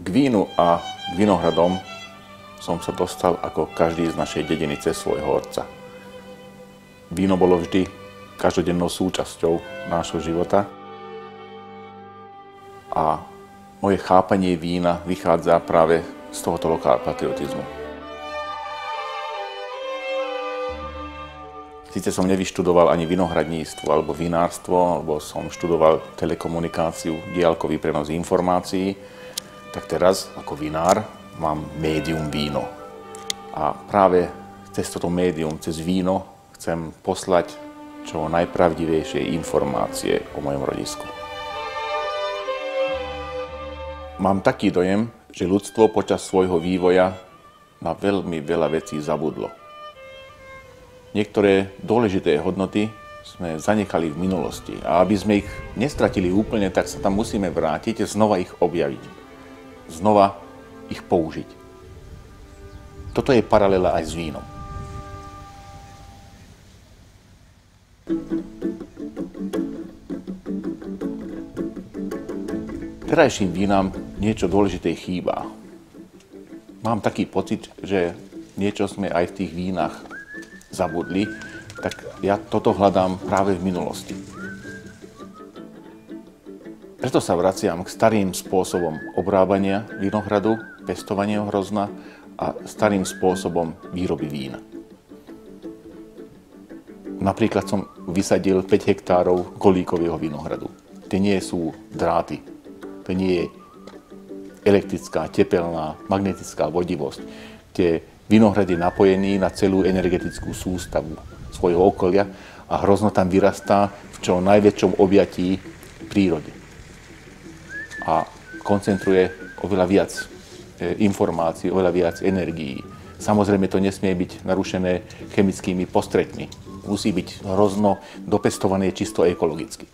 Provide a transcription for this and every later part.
vínu a k vinohradom som sa dostal ako každý z našej dediny cez svojho otca. Víno bolo vždy každodennou súčasťou nášho života a moje chápanie vína vychádza práve z tohoto lokálpatriotizmu. Sice som nevyštudoval ani vinohradníctvo alebo vinárstvo, alebo som študoval telekomunikáciu, diaľkový prenos informácií, tak teraz ako vinár mám médium víno. A práve cez toto médium, cez víno, chcem poslať čo najpravdivejšie informácie o mojom rodisku. Mám taký dojem, že ľudstvo počas svojho vývoja na veľmi veľa vecí zabudlo. Niektoré dôležité hodnoty sme zanechali v minulosti a aby sme ich nestratili úplne, tak sa tam musíme vrátiť a znova ich objaviť. Znova ich použiť. Toto je paralela aj s vínom. Terajším vínam niečo dôležité chýba. Mám taký pocit, že niečo sme aj v tých vínach zabudli, tak ja toto hľadám práve v minulosti. Preto sa vraciam k starým spôsobom obrábania vinohradu, pestovania hrozna a starým spôsobom výroby vína. Napríklad som vysadil 5 hektárov kolíkového vinohradu. To nie sú dráty, to nie je elektrická, tepelná, magnetická vodivosť. Tie vinohrad je napojený na celú energetickú sústavu svojho okolia a hrozno tam vyrastá v čo najväčšom objatí prírode. A koncentruje oveľa viac informácií, oveľa viac energií. Samozrejme to nesmie byť narušené chemickými postretmi. Musí byť hrozno dopestované čisto ekologicky.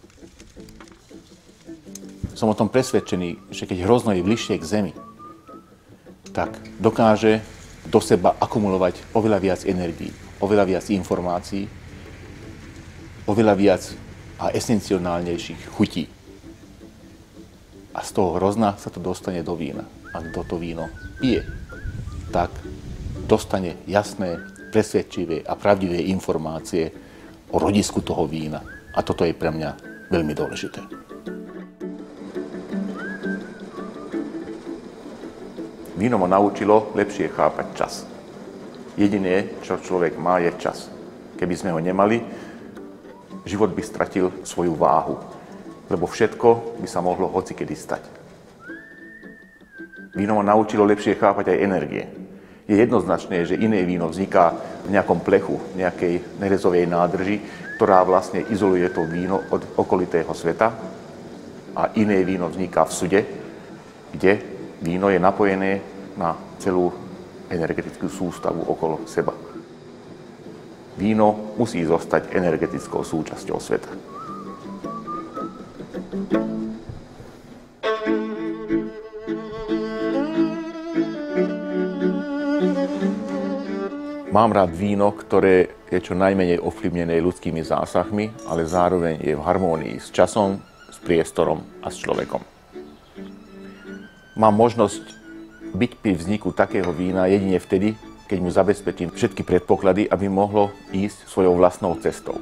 Som o tom presvedčený, že keď hrozno je bližšie k zemi, tak dokáže do seba akumulovať oveľa viac energií, oveľa viac informácií, oveľa viac a esenciálnejších chutí. A z toho hrozna sa to dostane do vína. A kto to víno pije, tak dostane jasné, presvedčivé a pravdivé informácie o rodisku toho vína. A toto je pre mňa veľmi dôležité. Víno ma naučilo lepšie chápať čas. Jediné, čo človek má, je čas. Keby sme ho nemali, život by stratil svoju váhu, lebo všetko by sa mohlo hocikedy stať. Víno ma naučilo lepšie chápať aj energie. Je jednoznačné, že iné víno vzniká v nejakom plechu, nejakej nerezovej nádrži, ktorá vlastne izoluje to víno od okolitého sveta, a iné víno vzniká v sude, kde víno je napojené na celú energetickú sústavu okolo seba. Víno musí zostať energetickou súčasťou sveta. Mám rád víno, ktoré je čo najmenej ovplyvnené ľudskými zásahmi, ale zároveň je v harmónii s časom, s priestorom a s človekom. Mám možnosť byť pri vzniku takého vína jedine vtedy, keď mu zabezpečím všetky predpoklady, aby mohlo ísť svojou vlastnou cestou.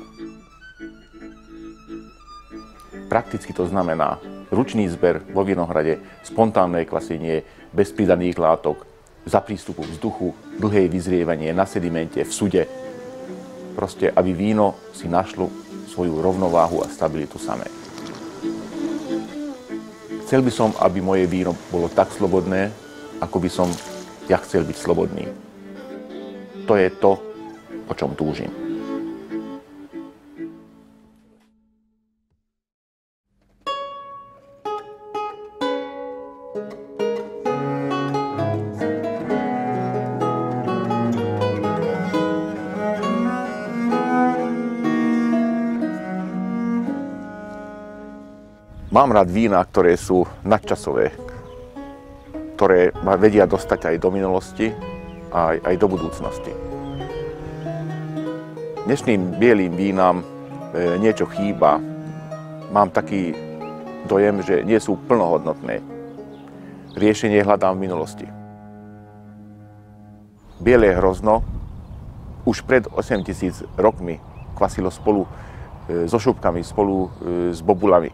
Prakticky to znamená ručný zber vo vinohrade, spontánne kvasenie, bez pridaných látok, za prístupu vzduchu, dlhé vyzrievanie na sedimente, v sude. Proste, aby víno si našlo svoju rovnováhu a stabilitu samé. Chcel by som, aby moje víno bolo tak slobodné, ako by som ja chcel byť slobodný. To je to, po čom túžim. Mám rád vína, ktoré sú nadčasové, ktoré ma vedia dostať aj do minulosti, aj do budúcnosti. Dnešným bielým vínam niečo chýba. Mám taký dojem, že nie sú plnohodnotné. riešenie hľadám v minulosti. Biele hrozno už pred 8000 rokmi kvasilo spolu so šupkami, spolu s bobulami.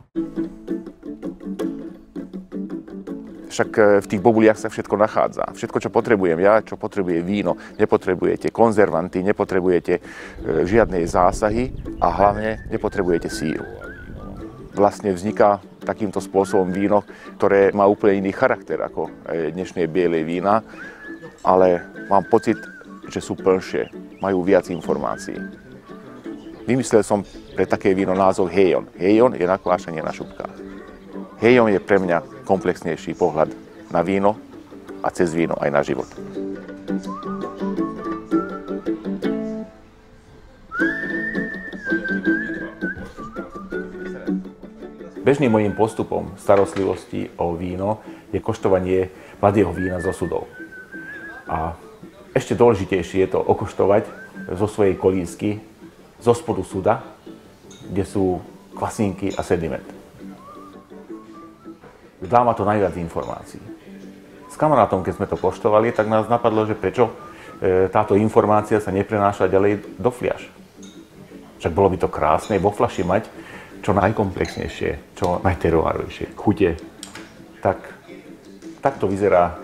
Však v tých bobuliach sa všetko nachádza. Všetko, čo potrebujem ja, čo potrebuje víno, nepotrebujete konzervanty, nepotrebujete žiadne zásahy a hlavne nepotrebujete síru. Vlastne vzniká takýmto spôsobom víno, ktoré má úplne iný charakter ako dnešné biele vína, ale mám pocit, že sú plnšie, majú viac informácií. Vymyslel som pre také víno názov Hejon. Hejon je nakvášanie na šupkách. Hejon je pre mňa komplexnejší pohľad na víno a cez víno aj na život. Bežným mojím postupom starostlivosti o víno je koštovanie mladého vína zo sudov. A ešte dôležitejšie je to okoštovať zo svojej kolísky, zo spodu suda, kde sú kvasinky a sediment. Dá ma to najviac informácií. S kamarátom, keď sme to koštovali, tak nás napadlo, že prečo táto informácia sa neprenáša ďalej do fliaš. Však bolo by to krásne vo fľaši mať čo najkomplexnejšie, čo najteruárovejšie chute. Tak to vyzerá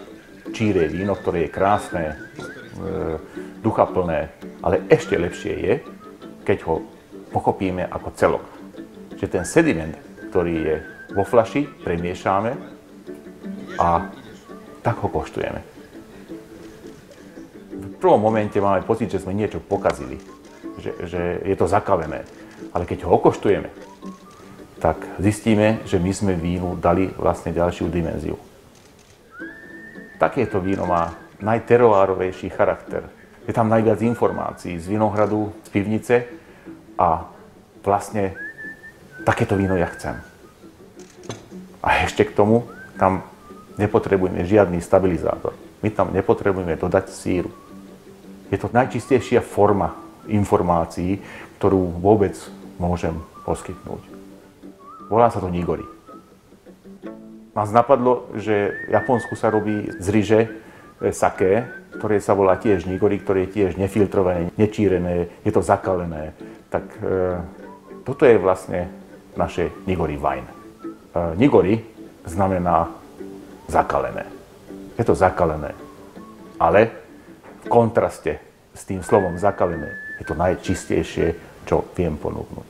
číre víno, ktoré je krásne, duchaplné, ale ešte lepšie je, keď ho pochopíme ako celok. Že ten sediment, ktorý je vo fľaši, premiešame a tak ho koštujeme. V prvom momente máme pocit, že sme niečo pokazili, že je to zakalené. Ale keď ho okoštujeme, tak zistíme, že my sme vínu dali vlastne ďalšiu dimenziu. Takéto víno má najteruárovejší charakter. Je tam najviac informácií z vinohradu, z pivnice a vlastne takéto víno ja chcem. A ešte k tomu tam nepotrebujeme žiadny stabilizátor. My tam nepotrebujeme dodať síru. Je to najčistejšia forma informácií, ktorú vôbec môžem poskytnúť. Volá sa to nigori. Nás napadlo, že v Japonsku sa robí z ryže saké, ktoré sa volá tiež nigori, ktoré je tiež nefiltrované, nečírené, je to zakalené. Tak toto je vlastne naše nigori wine. Nigori znamená zakalené. Je to zakalené, ale v kontraste s tým slovom zakalené je to najčistejšie, čo viem ponúknuť.